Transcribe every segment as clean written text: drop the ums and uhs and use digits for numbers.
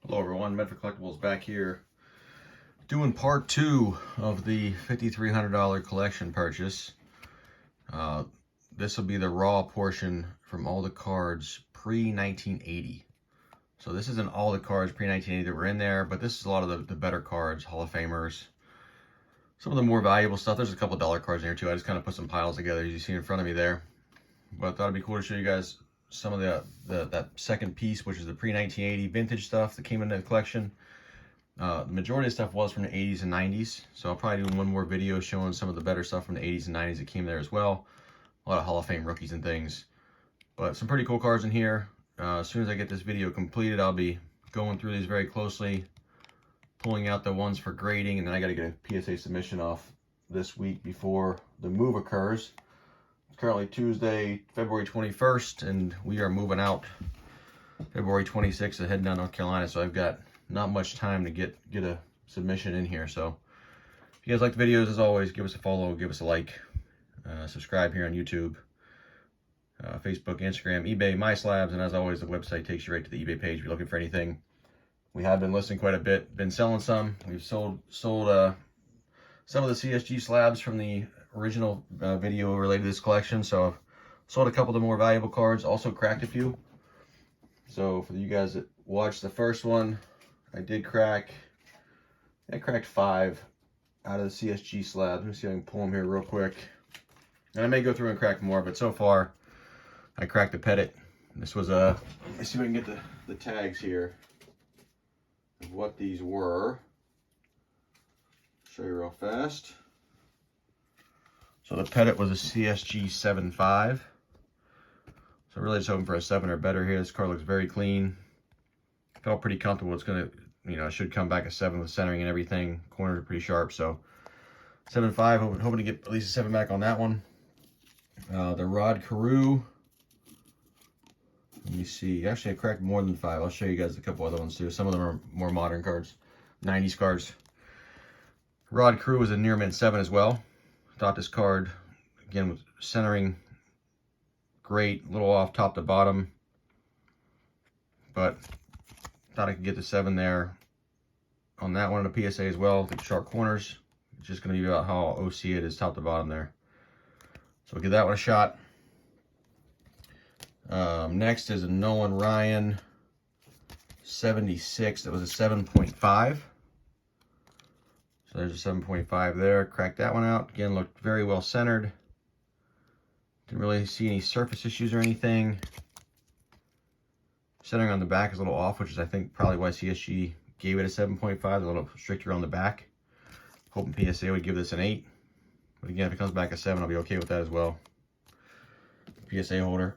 Hello everyone, Medford Collectibles back here doing part 2 of the $5,300 collection purchase. This will be the raw portion from all the cards pre-1980. So this isn't all the cards pre-1980 that were in there, but this is a lot of the better cards, Hall of Famers. Some of the more valuable stuff. There's a couple dollar cards in here too. I just kind of put some piles together as you see in front of me there. But I thought it'd be cool to show you guys some of that second piece, which is the pre-1980 vintage stuff that came into the collection. The majority of stuff was from the 80s and 90s, so I'll probably do one more video showing some of the better stuff from the 80s and 90s that came there as well. A lot of Hall of Fame rookies and things, but some pretty cool cards in here. As soon as I get this video completed, I'll be going through these very closely, pulling out the ones for grading, and then I got to get a PSA submission off this week before the move occurs. Currently Tuesday, February 21st, and we are moving out February 26th and heading down North Carolina, so I've got not much time to get a submission in here. So if you guys like the videos, as always, give us a follow, give us a like, subscribe here on YouTube, Facebook, Instagram, eBay, My Slabs, and as always, the website takes you right to the eBay page if you're looking for anything. We have been listing quite a bit, been selling some. We've sold some of the CSG slabs from the original video related to this collection, so I've sold a couple of the more valuable cards, also cracked a few. So for you guys that watched the first one, I cracked 5 out of the CSG slabs. Let me see if I can pull them here real quick, and I may go through and crack more, but so far I cracked the Pettit. This was let me see if I can get the tags here of what these were. Show you real fast. So the Pettit was a CSG 7.5. So really just hoping for a 7 or better here. This card looks very clean. Felt pretty comfortable. It's gonna, it should come back a 7 with centering and everything. Corners are pretty sharp, so 7.5. Hoping to get at least a 7 back on that one. The Rod Carew. Let me see. Actually, I cracked more than 5. I'll show you guys a couple other ones too. Some of them are more modern cards, 90s cards. Rod Carew was a near mint 7 as well. Thought this card, again, with centering great, a little off top to bottom, but thought I could get the 7 there on that one in a PSA as well. The sharp corners, it's just going to be about how OC it is top to bottom there. So we'll give that one a shot. Next is a Nolan Ryan 76. That was a 7.5. So there's a 7.5 there. Cracked that one out. Again, looked very well centered. Didn't really see any surface issues or anything. Centering on the back is a little off, which is I think probably why CSG gave it a 7.5. A little stricter on the back. Hoping PSA would give this an 8. But again, if it comes back a 7, I'll be okay with that as well. PSA holder.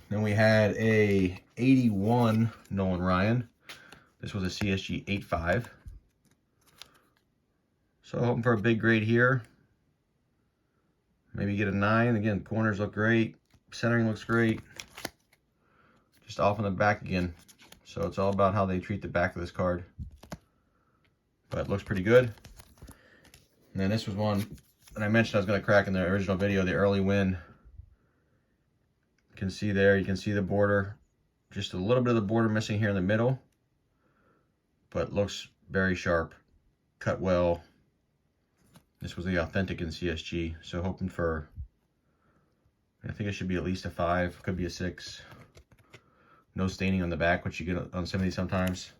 Then we had a 81 Nolan Ryan. This was a CSG 8.5. So hoping for a big grade here. Maybe get a 9. Again, corners look great. Centering looks great. Just off on the back again. So it's all about how they treat the back of this card. But it looks pretty good. And then this was one that I mentioned I was going to crack in the original video, the early win. You can see there, you can see the border. Just a little bit of the border missing here in the middle. But looks very sharp. Cut well. This was the authentic in CSG, so hoping for, I think it should be at least a 5, could be a 6. No staining on the back, which you get on some of these sometimes.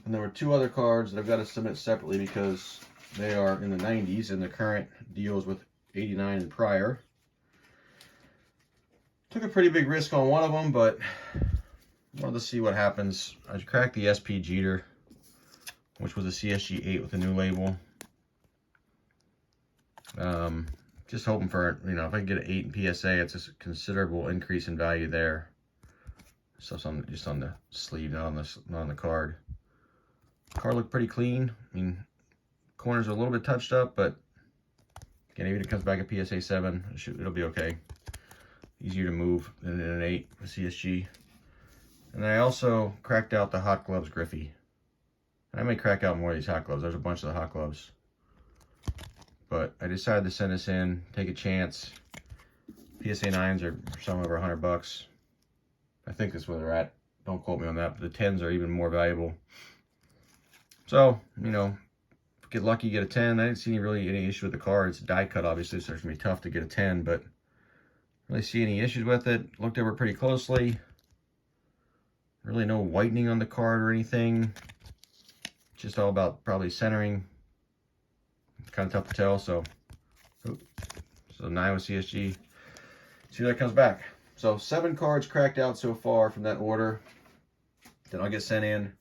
And there were 2 other cards that I've got to submit separately because they are in the 90s and the current deals with 89 and prior. Took a pretty big risk on one of them, but wanted to see what happens. I cracked the SP Jeter, which was a CSG 8 with a new label. Just hoping for, if I can get an 8 in PSA, it's a considerable increase in value there. So just on the sleeve, not on the card. Card looked pretty clean. I mean, corners are a little bit touched up, but again, even if it comes back at PSA 7, it'll be okay. Easier to move than an 8 with CSG. And I also cracked out the Hot Gloves Griffey. I may crack out more of these Hot Gloves. There's a bunch of the Hot Gloves. But I decided to send this in, take a chance. PSA 9s are some over $100. I think that's where they're at Don't quote me on that, but the 10s are even more valuable. So, you know, get lucky, get a 10. I didn't see really any issue with the card. It's a die cut, obviously, so it's going to be tough to get a 10, but really see any issues with it. Looked over pretty closely. Really no whitening on the card or anything. Just all about probably centering. It's kind of tough to tell, so 9 with CSG. See how that comes back. So 7 cards cracked out so far from that order. Then I'll get sent in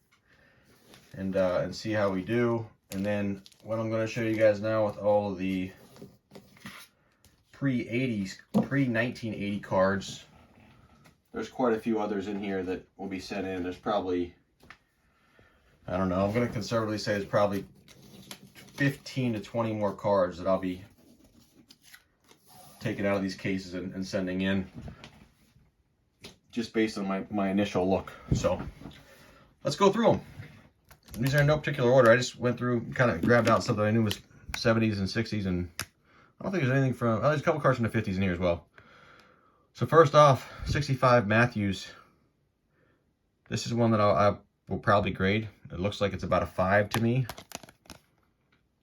and see how we do. And then what I'm going to show you guys now with all of the pre-1980 cards. There's quite a few others in here that will be sent in. There's probably, I don't know, I'm going to conservatively say there's probably 15 to 20 more cards that I'll be taking out of these cases and sending in, just based on my initial look. So let's go through them. These are in no particular order. I just went through, kind of grabbed out something I knew was 70s and 60s, and I don't think there's anything from, oh, there's a couple cards from the 50s in here as well. So first off, 65 Matthews. This is one that I will probably grade. It looks like it's about a 5 to me.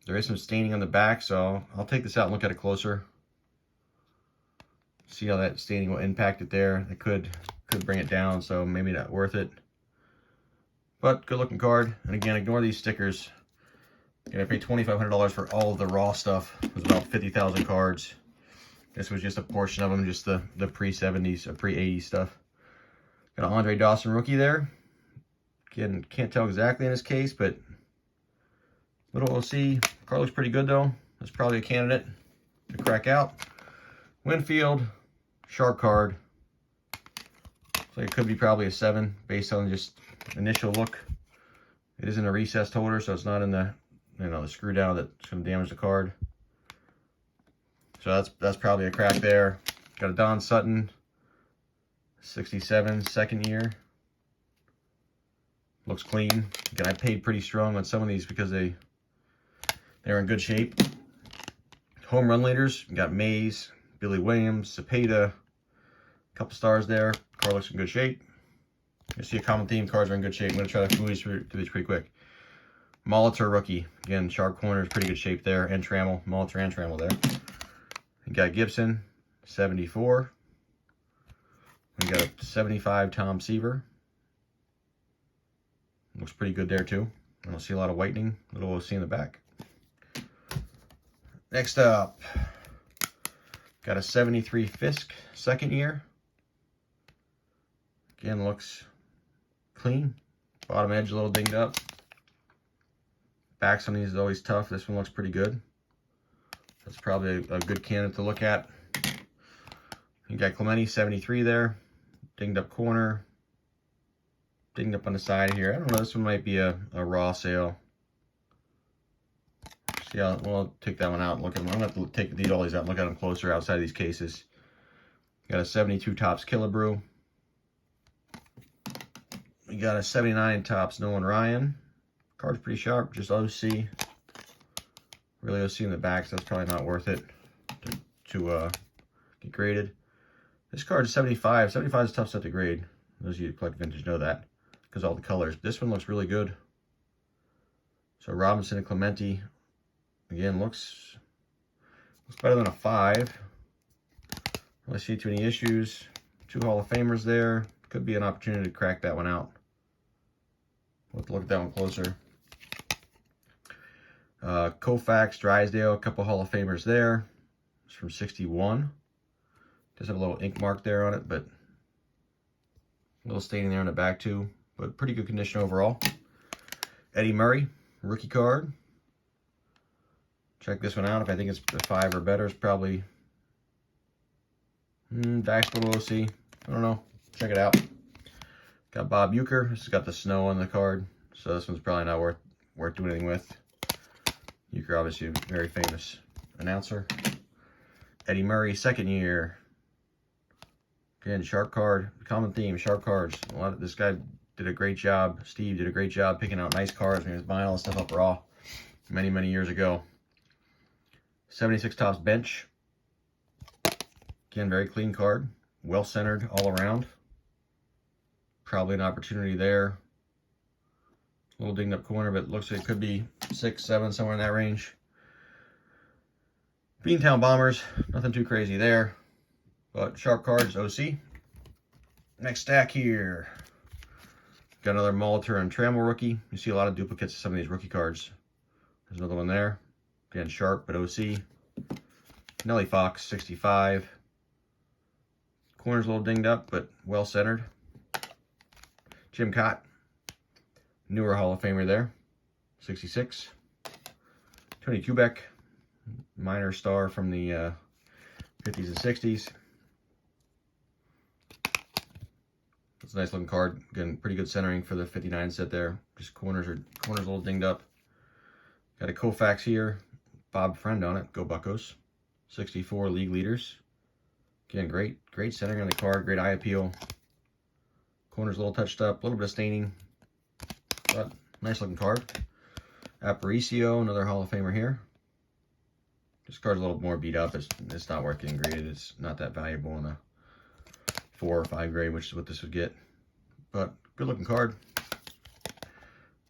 There is some staining on the back, so I'll take this out and look at it closer. See how that staining will impact it there. It could bring it down, so maybe not worth it. But good looking card. And again, ignore these stickers. Again, I paid $2,500 for all of the raw stuff. It was about 50,000 cards. This was just a portion of them, just the pre-70s or pre-80s stuff. Got an Andre Dawson rookie there. Again, can't tell exactly in this case, but little OC. Card looks pretty good though. That's probably a candidate to crack out. Winfield, sharp card. Looks like it could be probably a 7 based on just initial look. It is in a recessed holder, so it's not in the, you know, the screw down that's going to damage the card. So that's probably a crack there. Got a Don Sutton, 67, second year. Looks clean. Again, I paid pretty strong on some of these because they're in good shape. Home run leaders, you got Mays, Billy Williams, Cepeda, a couple stars there. Card looks in good shape. You see a common theme, cards are in good shape. I'm going to try to move these pretty quick. Molitor rookie. Again, sharp corners, pretty good shape there. And Trammell, Molitor and Trammell there. We got Gibson, 74. We got a 75 Tom Seaver. Looks pretty good there too. I don't see a lot of whitening. Little OC in the back. Next up, got a 73 Fisk, second year. Again, looks clean. Bottom edge a little dinged up. Backs on these is always tough. This one looks pretty good. That's probably a good candidate to look at. You got Clemente, 73 there. Dinged up corner. Dinged up on the side here. I don't know, this one might be a raw sale. See how, well, I'll take that one out and look at them. I'm going to have to take all these out and look at them closer outside of these cases. Got a 72 Topps Killebrew. We got a 79 Topps Nolan Ryan. Card's pretty sharp, just OC. Really OC in the back, so that's probably not worth it to get graded. This card is 75. 75 is a tough set to grade. Those of you who collect vintage know that, because all the colors. This one looks really good. So Robinson and Clemente, again, looks better than a 5. Don't see too many issues. 2 Hall of Famers there. Could be an opportunity to crack that one out. We'll have to look at that one closer. Koufax, Drysdale, a couple Hall of Famers there. It's from 61. Does have a little ink mark there on it, but a little staining there on the back too. But pretty good condition overall. Eddie Murray, rookie card. Check this one out. If I think it's a 5 or better, it's probably Dax little OC. I don't know. Check it out. Got Bob Uecker. This has got the snow on the card, so this one's probably not worth doing anything with. Uecker, obviously a very famous announcer. Eddie Murray, second year. Again, sharp card. Common theme, sharp cards. This guy did a great job. Steve did a great job picking out nice cards when he was buying all this stuff up raw many, many years ago. 76 Topps Bench. Again, very clean card. Well centered all around. probably an opportunity there. A little dinged up corner, but it looks like it could be 6, 7, somewhere in that range. Beantown Bombers, nothing too crazy there, but sharp cards, OC. Next stack here, got another Molitor and Trammell rookie. You see a lot of duplicates of some of these rookie cards. There's another one there, again sharp but OC. Nellie Fox, 65. Corner's a little dinged up, but well centered. Jim Cott, newer Hall of Famer there, 66. Tony Kubek, minor star from the 50s and 60s. It's a nice looking card. Again, pretty good centering for the 59 set there. Just corners a little dinged up. Got a Koufax here, Bob Friend on it. Go Buccos. 64 league leaders. Again, great centering on the card. Great eye appeal. Corner's a little touched up. A little bit of staining, but nice looking card. Aparicio, another Hall of Famer here. This card's a little more beat up. It's not worth getting graded. It's not that valuable in a 4 or 5 grade, which is what this would get. But good looking card.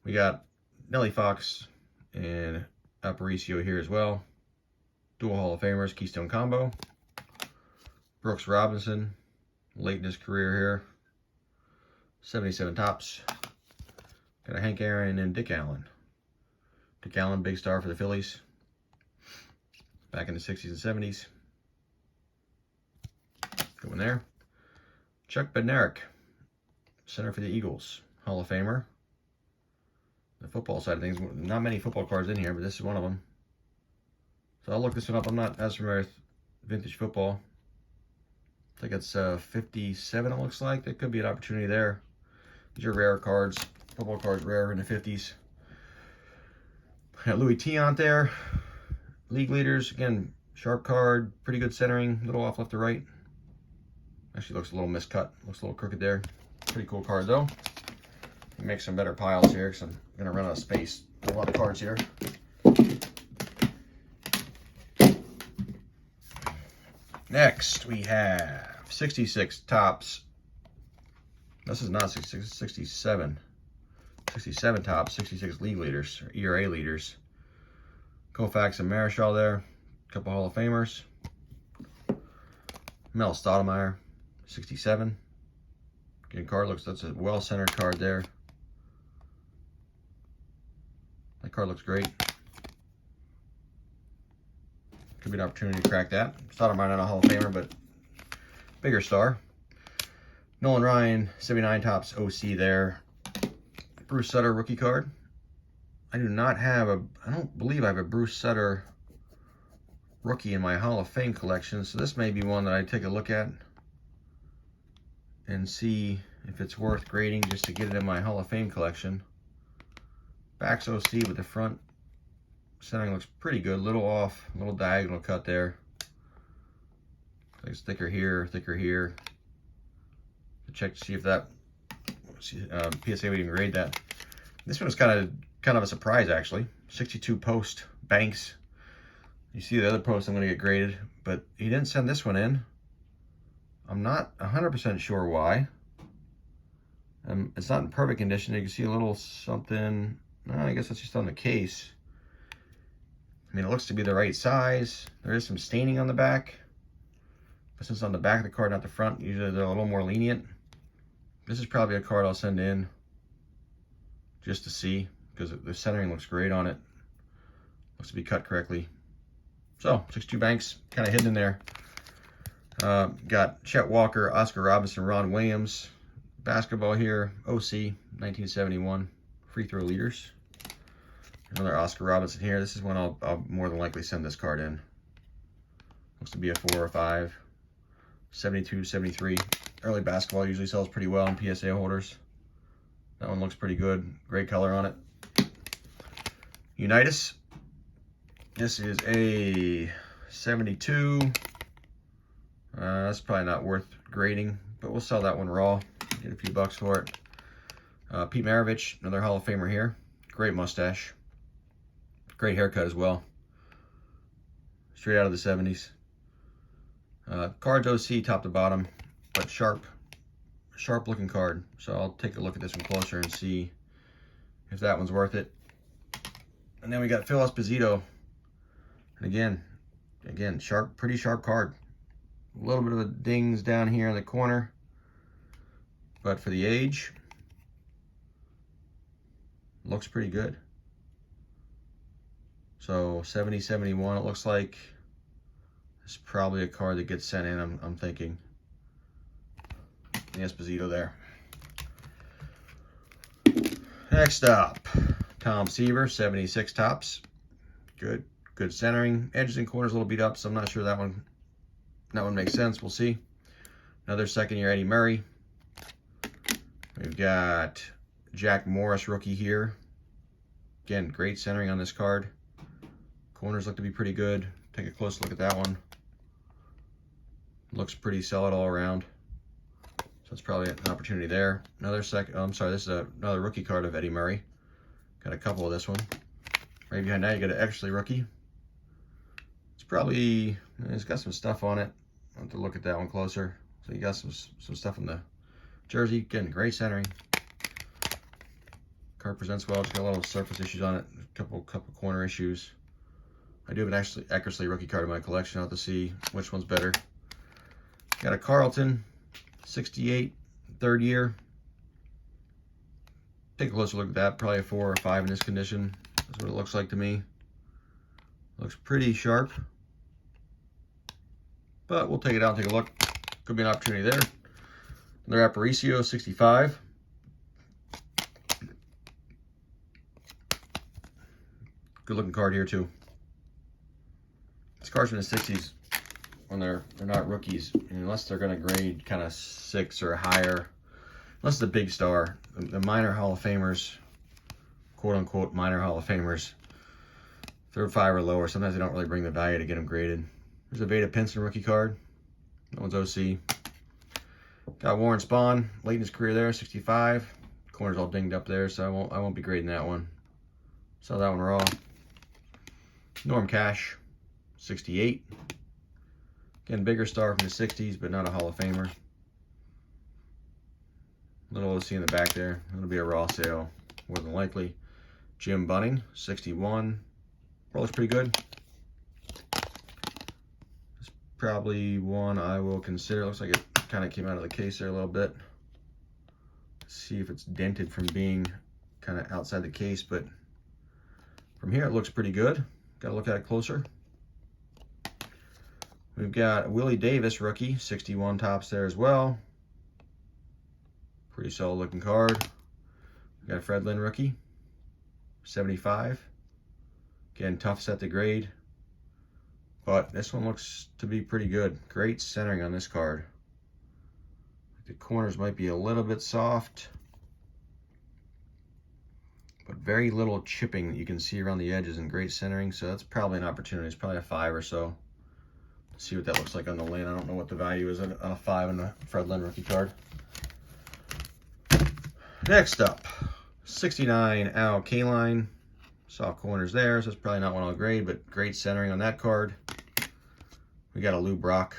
We got Nellie Fox and Aparicio here as well. Dual Hall of Famers, Keystone combo. Brooks Robinson, late in his career here. 77 tops. Got a Hank Aaron and Dick Allen. Dick Allen, big star for the Phillies back in the 60s and 70s. Good one there. Chuck Bednarik, center for the Eagles, Hall of Famer. The football side of things, not many football cards in here, but this is one of them. So I'll look this one up. I'm not as familiar with vintage football. I think it's 57, it looks like. There could be an opportunity there. These are rare cards. Football cards rare in the 50s. Got Louis Tiant there. League leaders, again, sharp card, pretty good centering, a little off left to right. Actually looks a little miscut, looks a little crooked there. Pretty cool card though. Make some better piles here because I'm gonna run out of space. A lot of cards here. Next we have 66 tops. This is not 66, 67. 67 tops, 66 league leaders, or ERA leaders. Koufax and Marichal there. A couple Hall of Famers. Mel Stottlemyre, 67. Again, card looks, that's a well-centered card there. That card looks great. Could be an opportunity to crack that. Stottlemyre not a Hall of Famer, but bigger star. Nolan Ryan, 79 tops, OC there. Bruce Sutter rookie card. I don't believe I have a Bruce Sutter rookie in my Hall of Fame collection, so this may be one that I take a look at and see if it's worth grading just to get it in my Hall of Fame collection. Back's OC with the front centering looks pretty good. Little off, little diagonal cut there. It's thicker here, thicker here. Check to see if that PSA would even grade that. This one was kind of a surprise actually. 62 post Banks. You see the other post I'm going to get graded, but he didn't send this one in. I'm not 100% sure why. It's not in perfect condition. You can see a little something. I guess that's just on the case. I mean, it looks to be the right size. There is some staining on the back. But since on the back of the card, not the front, usually they're a little more lenient. This is probably a card I'll send in just to see, because the centering looks great on it. Looks to be cut correctly. So, 62 Banks, kind of hidden in there. Got Chet Walker, Oscar Robinson, Ron Williams. Basketball here, OC, 1971. Free throw leaders. Another Oscar Robinson here. This is one I'll more than likely send this card in. Looks to be a 4 or 5. 72, 73. Early basketball usually sells pretty well in PSA holders. That one looks pretty good. Great color on it. Unitas. This is a 72. That's probably not worth grading, but we'll sell that one raw. Get a few bucks for it. Pete Maravich, another Hall of Famer here. Great mustache. Great haircut as well. Straight out of the 70s. Cards OC top to bottom, but sharp sharp looking card. So I'll take a look at this one closer and see if that one's worth it. And then we got Phil Esposito. And again, sharp, pretty sharp card. A little bit of a dings down here in the corner, but for the age, looks pretty good. So 70, 71, it looks like. It's probably a card that gets sent in, I'm thinking. The Esposito there. Next up, Tom Seaver, 76 tops. Good centering. Edges and corners a little beat up, so I'm not sure that one makes sense. We'll see. Another second-year Eddie Murray. We've got Jack Morris, rookie here. Again, great centering on this card. Corners look to be pretty good. Take a close look at that one. Looks pretty solid all around. So it's probably an opportunity there. This is another rookie card of Eddie Murray. Got a couple of this one. Right behind that, you got an Exley rookie. It's got some stuff on it. I'll have to look at that one closer. So you got some stuff in the jersey. Again, great centering. Card presents well. Just got a little surface issues on it. A couple corner issues. I do have an Exley rookie card in my collection. I'll have to see which one's better. Got a Carlton, 68, third year. Take a closer look at that. Probably a 4 or 5 in this condition. That's what it looks like to me. Looks pretty sharp. But we'll take it out and take a look. Could be an opportunity there. Another Aparicio, 65. Good looking card here too. These cards from the 60s, when they're not rookies, unless they're going to grade kind of 6 or higher, unless it's a big star, the minor Hall of Famers, quote unquote minor Hall of Famers, if they're 5 or lower, sometimes they don't really bring the value to get them graded. There's a Vada Pinson rookie card. That one's OC. Got Warren Spahn, late in his career there, 65. Corner's all dinged up there, so I won't be grading that one. Saw that one raw. Norm Cash, 68. Again, bigger star from the 60s, but not a Hall of Famer. Little OC in the back there. It'll be a raw sale, more than likely. Jim Bunning, 61. Looks pretty good. It's probably one I will consider. Looks like it kind of came out of the case there a little bit. Let's see if it's dented from being kind of outside the case, but from here it looks pretty good. Got to look at it closer. We've got Willie Davis, rookie, 61 tops there as well. Pretty solid looking card. We've got Fred Lynn, rookie, 75. Again, tough set to grade, but this one looks to be pretty good. Great centering on this card. The corners might be a little bit soft, but very little chipping that you can see around the edges and great centering, so that's probably an opportunity. It's probably a 5 or so. Let's see what that looks like on the Lynn. I don't know what the value is on a 5 on the Fred Lynn rookie card. Next up, 69 Al Kaline. Soft corners there, so it's probably not one I'll grade, but great centering on that card. We got a Lou Brock,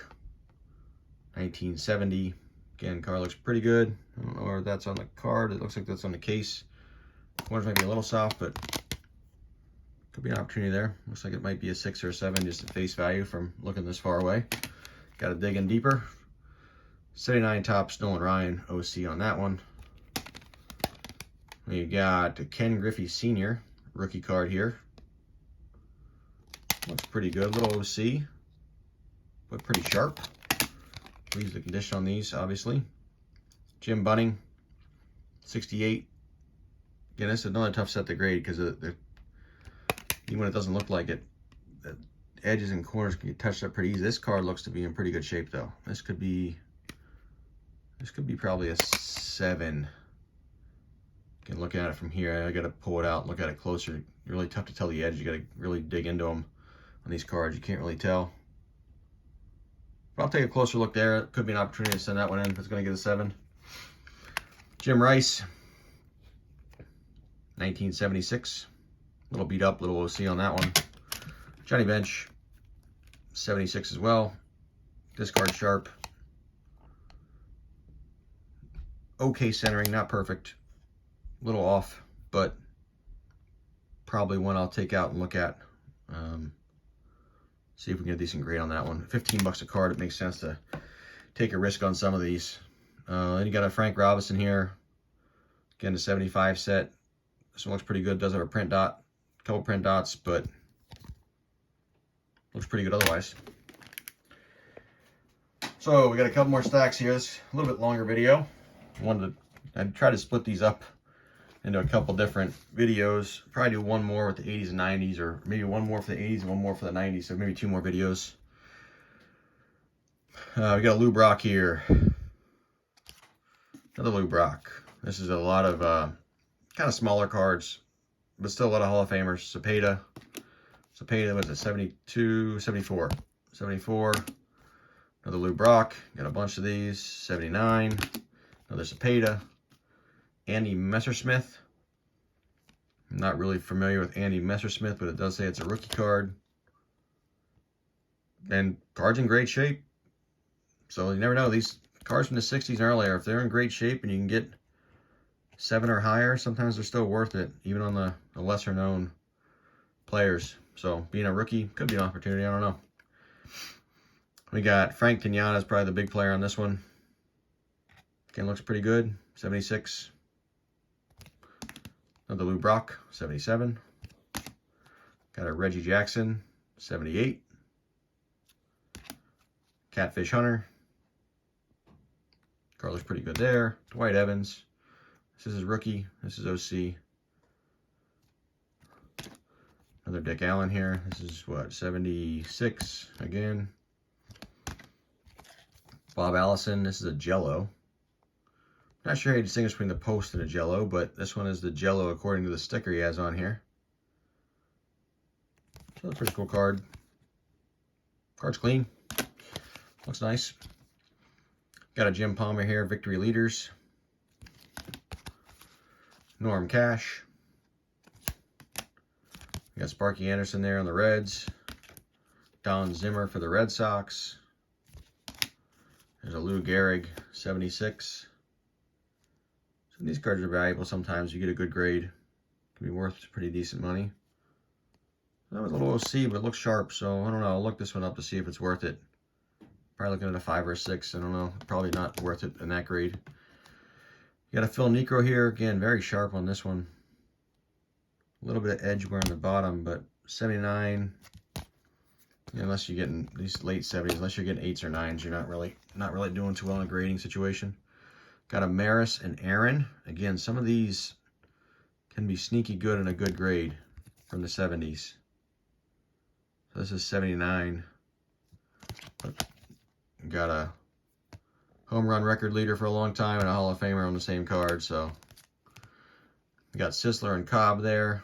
1970. Again, card looks pretty good. I don't know where that's on the card. It looks like that's on the case. Corners might be a little soft, but could be an opportunity there. Looks like it might be a 6 or a 7 just at face value from looking this far away. Got to dig in deeper. 79 tops, Nolan Ryan, OC on that one. We got Ken Griffey Sr., rookie card here. Looks pretty good, little OC, but pretty sharp. Please the condition on these, obviously. Jim Bunning, 68. Again, this is another tough set to grade because even when it doesn't look like it, the edges and corners can get touched up pretty easy. This card looks to be in pretty good shape though. This could be probably a 7. Again, looking at it from here, I gotta pull it out, look at it closer. Really tough to tell the edge. You gotta really dig into them on these cards. You can't really tell. But I'll take a closer look there. It could be an opportunity to send that one in if it's gonna get a 7. Jim Rice, 1976. A little beat up, little OC on that one. Johnny Bench, 76 as well. This card's sharp. okay centering, not perfect, a little off, but probably one I'll take out and look at. See if we can get a decent grade on that one. 15 bucks a card, it makes sense to take a risk on some of these. Then you got a Frank Robinson here. Again, the 75 set. This one looks pretty good. Does have a print dot, a couple print dots, but looks pretty good otherwise. So we got a couple more stacks here. It's a little bit longer video. I'd try to split these up into a couple different videos. Probably do one more with the 80s and 90s, or maybe one more for the 80s and one more for the 90s. So maybe 2 more videos. We got a Lou Brock here. Another Lou Brock. This is a lot of kind of smaller cards, but still a lot of Hall of Famers. Cepeda was at 72, 74. 74. Another Lou Brock. Got a bunch of these. 79. Another Cepeda. Andy Messersmith. I'm not really familiar with Andy Messersmith, but it does say it's a rookie card. And cards in great shape. So you never know. These cards from the 60s and earlier, if they're in great shape and you can get 7 or higher, sometimes they're still worth it, even on the lesser known players. So being a rookie could be an opportunity. I don't know. We got Frank Kenyatta is probably the big player on this one. Again, looks pretty good. 76. Another Lou Brock, 77. Got a Reggie Jackson, 78. Catfish Hunter. Card looks pretty good there. Dwight Evans. This is his rookie. This is OC. Another Dick Allen here. This is what, 76 again. Bob Allison. This is a Jello. Not sure how you distinguish between the post and a Jello, but this one is the Jello according to the sticker he has on here. So that's a pretty cool card. Card's clean. Looks nice. Got a Jim Palmer here, Victory Leaders. Norm Cash. We got Sparky Anderson there on the Reds. Don Zimmer for the Red Sox. There's a Lou Gehrig, 76. So these cards are valuable sometimes. You get a good grade. Can be worth pretty decent money. That was a little OC, but it looks sharp, so I don't know. I'll look this one up to see if it's worth it. Probably looking at a 5 or a 6. I don't know. Probably not worth it in that grade. You got a Phil Niekro here. Again, very sharp on this one. A little bit of edge wear on the bottom, but 79. Unless you're getting these late 70s, unless you're getting 8s or 9s, you're not really doing too well in a grading situation. Got a Maris and Aaron. Again, some of these can be sneaky good in a good grade from the 70s. So this is 79. But got a home run record leader for a long time and a Hall of Famer on the same card. So we got Sisler and Cobb there.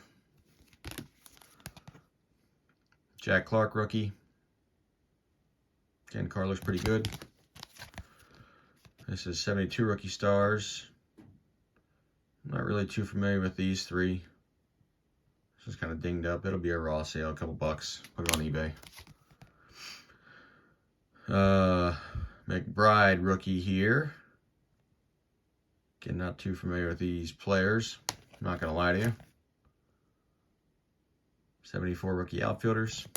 Jack Clark rookie. Again, card looks pretty good. This is 72 rookie stars. I'm not really too familiar with these 3. This is kind of dinged up. It'll be a raw sale, a couple bucks. Put it on eBay. McBride rookie here. Again, not too familiar with these players. I'm not going to lie to you. 74 rookie outfielders.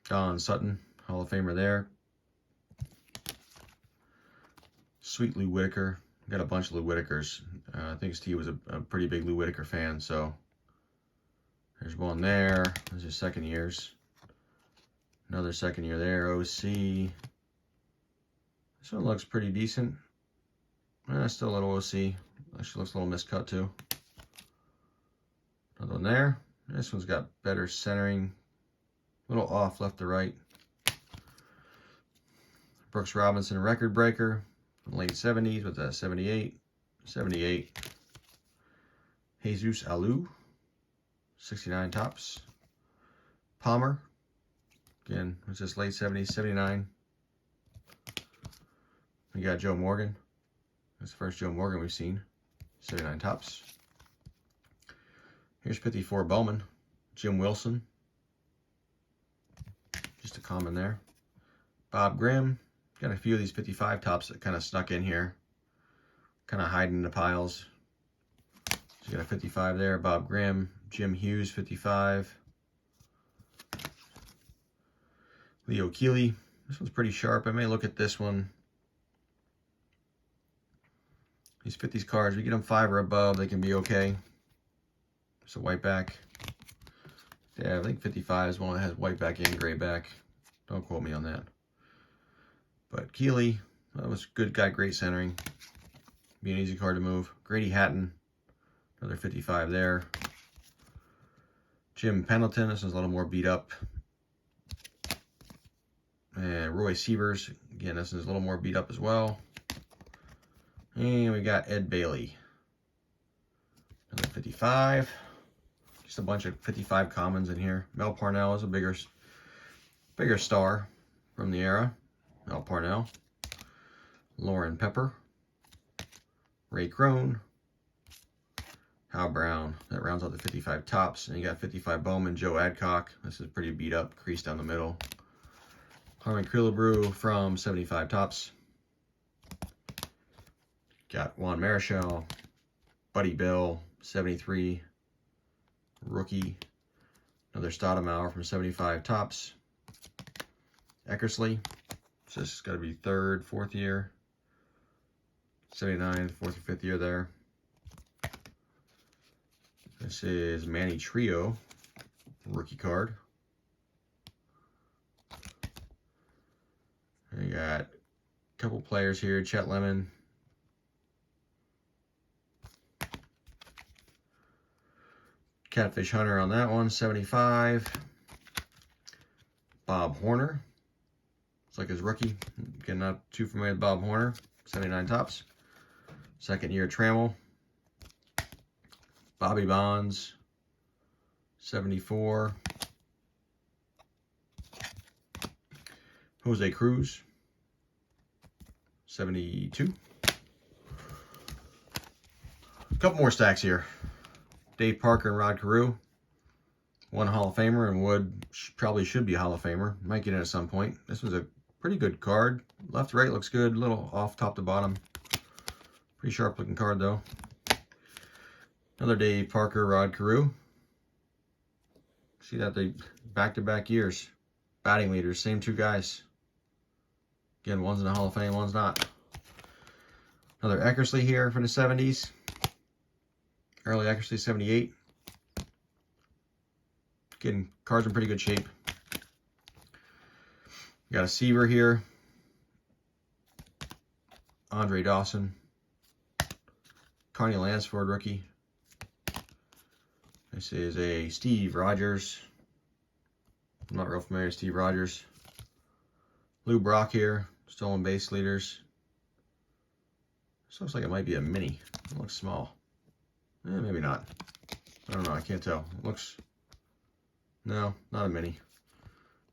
Don Sutton, Hall of Famer there. Sweet Lou Whitaker. Got a bunch of Lou Whitakers. I think Steve was a pretty big Lou Whitaker fan, so there's one there. Those are second years. Another second year there, OC. This one looks pretty decent. Still a little OC. Actually looks a little miscut too. Another one there. This one's got better centering. A little off left to right. Brooks Robinson record breaker. Late 70s with a 78. 78. Jesus Alou. 69 tops. Palmer. Again, it's just late 70s, 79. We got Joe Morgan. That's the first Joe Morgan we've seen. 79 tops. Here's 54 Bowman. Jim Wilson. Just a common there. Bob Grimm. Got a few of these 55 tops that kind of snuck in here, kind of hiding in the piles. So you got a 55 there, Bob Grimm, Jim Hughes 55, Leo Keeley. This one's pretty sharp. I may look at this one. These 50s cards, we get them 5 or above, they can be okay. It's a white back. Yeah, I think 55 is one that has white back and gray back. Don't quote me on that. But Keeley, that was good guy, great centering. Be an easy card to move. Grady Hatton, another 55 there. Jim Pendleton, this is a little more beat up. And Roy Sievers, again, this is a little more beat up as well. And we got Ed Bailey, another 55. Just a bunch of 55 commons in here. Mel Parnell is a bigger star from the era. Mel Parnell. Lauren Pepper. Ray Crone. Hal Brown. That rounds out the 55 tops. And you got 55 Bowman. Joe Adcock. This is pretty beat up. Crease down the middle. Harmon Killebrew from 75 tops. Got Juan Marichal. Buddy Bell. 73. Rookie. Another Stoudemire from 75 tops. Eckersley. So this has got to be third, fourth year. 79, fourth or fifth year there. This is Manny Trio. Rookie card. We got a couple players here. Chet Lemon. Catfish Hunter on that one, 75. Bob Horner. It's like his rookie. Again, not too familiar with Bob Horner. 79 tops. Second year Trammell. Bobby Bonds. 74. Jose Cruz. 72. A couple more stacks here. Dave Parker and Rod Carew. One Hall of Famer, and Wood probably should be a Hall of Famer. Might get it at some point. This was a pretty good card. Left to right looks good. A little off top to bottom. Pretty sharp looking card though. Another Dave Parker, Rod Carew. See that they back-to-back years. Batting leaders, same two guys. Again, one's in the Hall of Fame, one's not. Another Eckersley here for the 70s. Early Eckersley, 78. Getting cards in pretty good shape. Got a Seaver here. Andre Dawson. Connie Lansford, rookie. This is a Steve Rogers. I'm not real familiar with Steve Rogers. Lou Brock here. Stolen base leaders. This looks like it might be a mini. It looks small. Maybe not. I don't know. I can't tell. It looks... No, not a mini.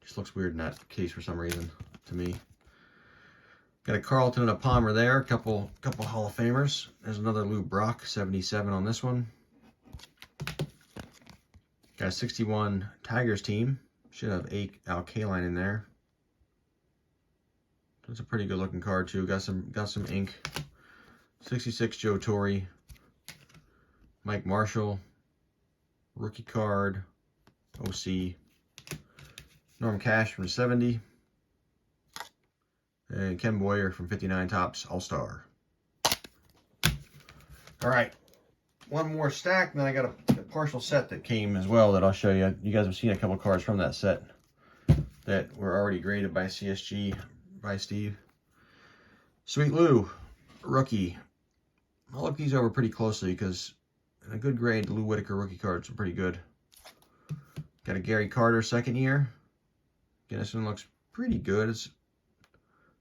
Just looks weird in that case for some reason to me. Got a Carlton and a Palmer there. A couple Hall of Famers. There's another Lou Brock, 77 on this one. Got a 61 Tigers team. Should have Al Kaline in there. That's a pretty good looking card too. Got some ink. 66 Joe Torre. Mike Marshall. Rookie card. OC. Norm Cash from 70. And Ken Boyer from 59 tops, All-Star. All right. One more stack, and then I got a partial set that came as well that I'll show you. You guys have seen a couple cards from that set that were already graded by CSG, by Steve. Sweet Lou, rookie. I'll look these over pretty closely because in a good grade, the Lou Whitaker rookie cards are pretty good. Got a Gary Carter second year. Again, this one looks pretty good.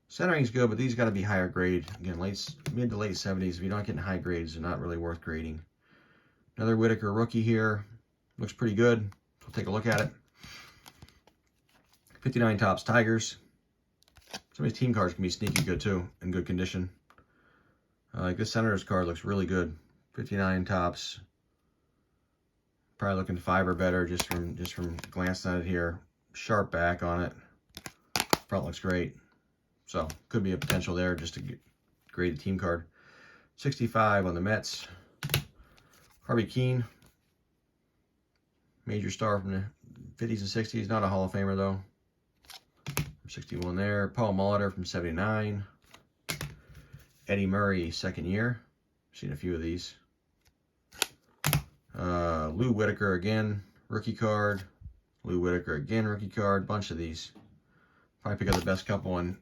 Centering's good, but these got to be higher grade. Again, mid to late 70s. If you're not getting high grades, they're not really worth grading. Another Whitaker rookie here. Looks pretty good. We'll take a look at it. 59 tops Tigers. Some of these team cards can be sneaky good too, in good condition. Like this Senators card looks really good. 59 tops. Probably looking 5 or better just from glancing at it here. Sharp back on it. Front looks great. So could be a potential there just to grade the team card. 65 on the Mets. Harvey Keene, major star from the 50s and 60s. Not a Hall of Famer though. 61 there. Paul Molitor from 79. Eddie Murray, second year. Seen a few of these. Lou Whitaker again, rookie card. Lou Whitaker again, rookie card. Bunch of these. Probably pick out the best couple and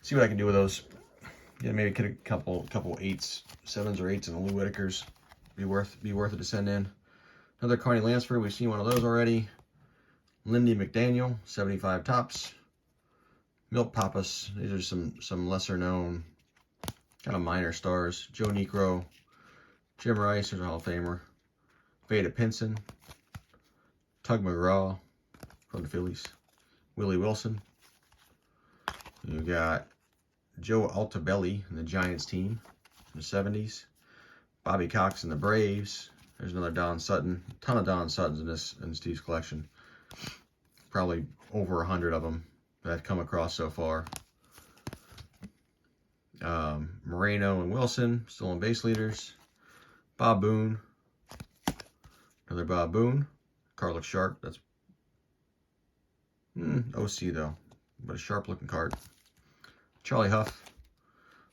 see what I can do with those. Yeah, maybe get a couple 8s, 7s or 8s, and the Lou Whitakers. Be worth it to send in. Another Carney Lansford. We've seen one of those already. Lindy McDaniel, 75 tops. Milt Pappas. These are some lesser known, kind of minor stars. Joe Niekro, Jim Rice, there's a Hall of Famer. Vada Pinson, Tug McGraw from the Phillies. Willie Wilson. You got Joe Altobelli in the Giants team in the 70s. Bobby Cox in the Braves. There's another Don Sutton. A ton of Don Suttons in Steve's collection. Probably over 100 of them that I've come across so far. Moreno and Wilson, stolen base leaders. Bob Boone. Another Bob Boone. Card looks sharp. That's OC though, but a sharp looking card. Charlie Huff.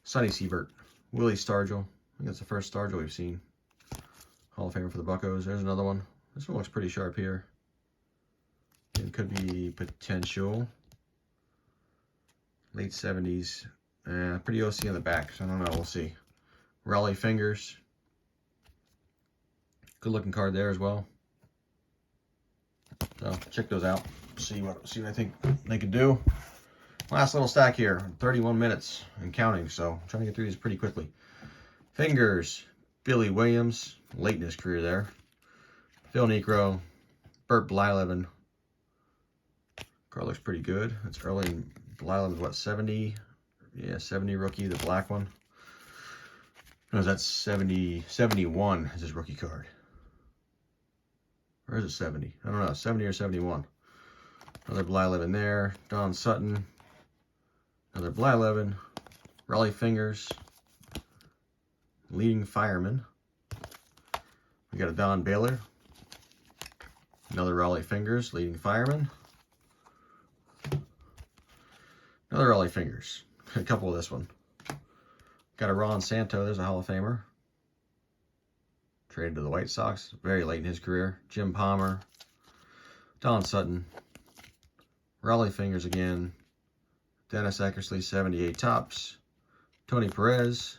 Sonny Siebert. Willie Stargell. I think that's the first Stargell we've seen. Hall of Famer for the Buccos. There's another one. This one looks pretty sharp here. It could be potential. Late 70s. Pretty OC on the back, so I don't know. We'll see. Raleigh Fingers. Good looking card there as well. So check those out. See what I think they could do. Last little stack here. 31 minutes and counting, so I'm trying to get through these pretty quickly. Fingers. Billy Williams, late in his career there. Phil Niekro, Burt Blyleven. Card looks pretty good. It's early. And Blyleven's what, 70? Yeah, 70 rookie, the black one. No, that's 71 is his rookie card. Or is it 70? I don't know, 70 or 71. Another Blyleven there. Don Sutton. Another Blyleven. Raleigh Fingers. Leading fireman. We got a Don Baylor. Another Raleigh Fingers, leading fireman. Another Raleigh Fingers. A couple of this one. Got a Ron Santo, there's a Hall of Famer. Traded to the White Sox, very late in his career. Jim Palmer. Don Sutton. Raleigh Fingers again. Dennis Eckersley, 78 tops. Tony Perez.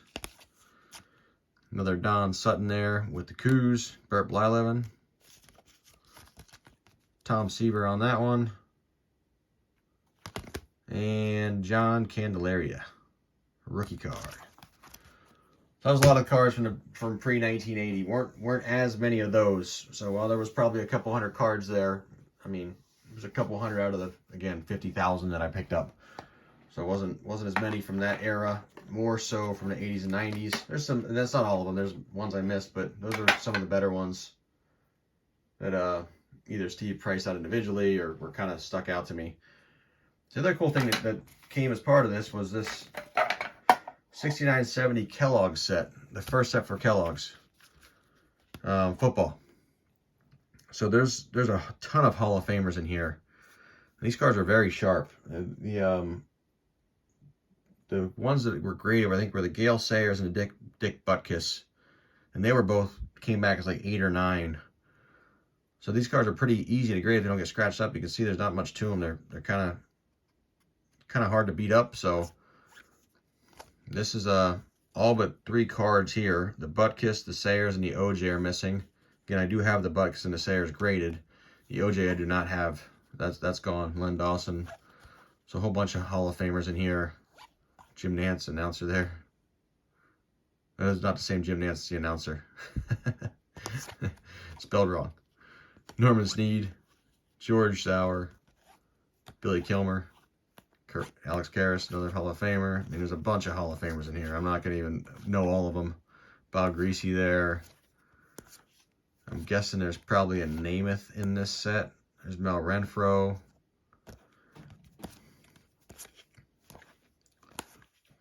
Another Don Sutton there with the Cougs. Burt Blyleven. Tom Seaver on that one. And John Candelaria. Rookie card. That was a lot of cards from pre-1980. Weren't as many of those. So while there was probably a couple hundred cards there, I mean, there's a couple hundred out of the, again, 50,000 that I picked up. So it wasn't as many from that era. More so from the 80s and 90s. There's some, and that's not all of them. There's ones I missed, but those are some of the better ones that either Steve priced out individually or were kind of stuck out to me. The other cool thing that came as part of this was this 69-70 Kellogg set. The first set for Kellogg's football. So there's a ton of Hall of Famers in here. These cards are very sharp. The ones that were graded, I think, were the Gale Sayers and the Dick Butkus. And they were both, came back as like 8 or 9. So these cards are pretty easy to grade if they don't get scratched up. You can see there's not much to them. They're kind of hard to beat up. So this is all but 3 cards here. The Butkus, the Sayers, and the OJ are missing. Again, I do have the Butkus and the Sayers graded. The OJ I do not have. That's gone. Len Dawson. So a whole bunch of Hall of Famers in here. Jim Nantz, announcer there. That's not the same Jim Nantz as the announcer. Spelled wrong. Norman Snead, George Sauer, Billy Kilmer, Alex Karras, another Hall of Famer. I mean, there's a bunch of Hall of Famers in here. I'm not going to even know all of them. Bob Greasy there. I'm guessing there's probably a Namath in this set. There's Mel Renfro.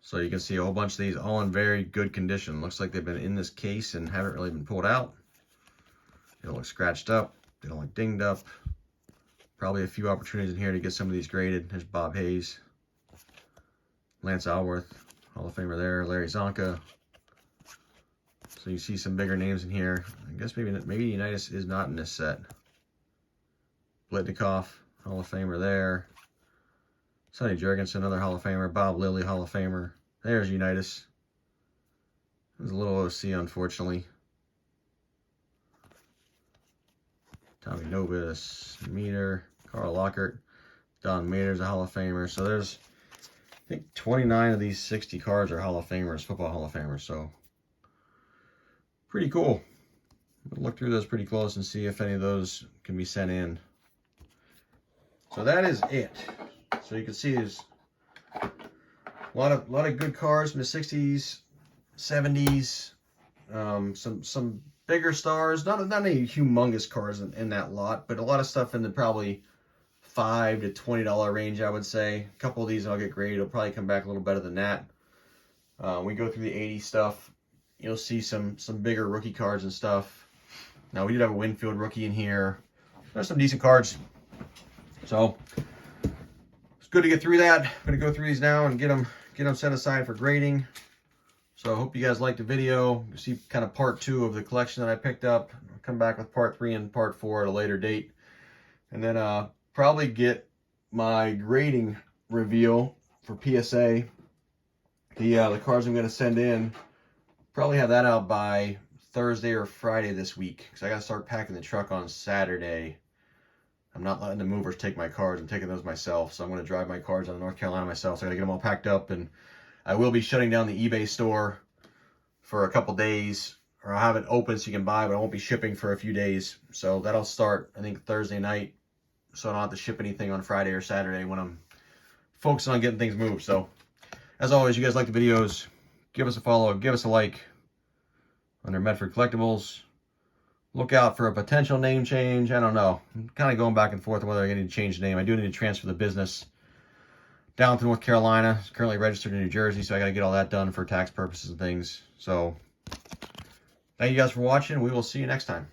So you can see a whole bunch of these all in very good condition. Looks like they've been in this case and haven't really been pulled out. They don't look scratched up. They don't look dinged up. Probably a few opportunities in here to get some of these graded. There's Bob Hayes, Lance Alworth, Hall of Famer there, Larry Zonka. So you see some bigger names in here. I guess maybe Unitas is not in this set. Blitnikoff, Hall of Famer there. Sonny Jurgensen, another Hall of Famer. Bob Lilly, Hall of Famer. There's Unitas. There's a little OC, unfortunately. Tommy Nobis, Meter, Carl Lockhart, Don Mader's a Hall of Famer. So there's, I think, 29 of these 60 cards are Hall of Famers, football Hall of Famers. So pretty cool. I'll look through those pretty close and see if any of those can be sent in. So that is it. So you can see there's a lot of good cards from the 60s, 70s, some bigger stars, not any humongous cards in that lot, but a lot of stuff in the probably $5 to $20 range, I would say. A couple of these I'll get graded. It'll probably come back a little better than that. We go through the 80s stuff. You'll see some bigger rookie cards and stuff. Now we did have a Winfield rookie in here. There's some decent cards. So it's good to get through that. I'm gonna go through these now and get them set aside for grading. So I hope you guys liked the video. You see kind of part 2 of the collection that I picked up. I'll come back with part 3 and part 4 at a later date. And then probably get my grading reveal for PSA. The cards I'm going to send in, probably have that out by Thursday or Friday this week. Because I got to start packing the truck on Saturday. I'm not letting the movers take my cards. I'm taking those myself. So I'm going to drive my cards out of North Carolina myself. So I got to get them all packed up, and I will be shutting down the eBay store for a couple days, or I'll have it open so you can buy, but I won't be shipping for a few days. So that'll start, I think, Thursday night. So I don't have to ship anything on Friday or Saturday when I'm focusing on getting things moved. So as always, you guys like the videos, give us a follow, give us a like under Medford Collectibles. Look out for a potential name change. I don't know. I'm kind of going back and forth on whether I need to change the name. I do need to transfer the business down to North Carolina. It's currently registered in New Jersey, so I got to get all that done for tax purposes and things. So thank you guys for watching. We will see you next time.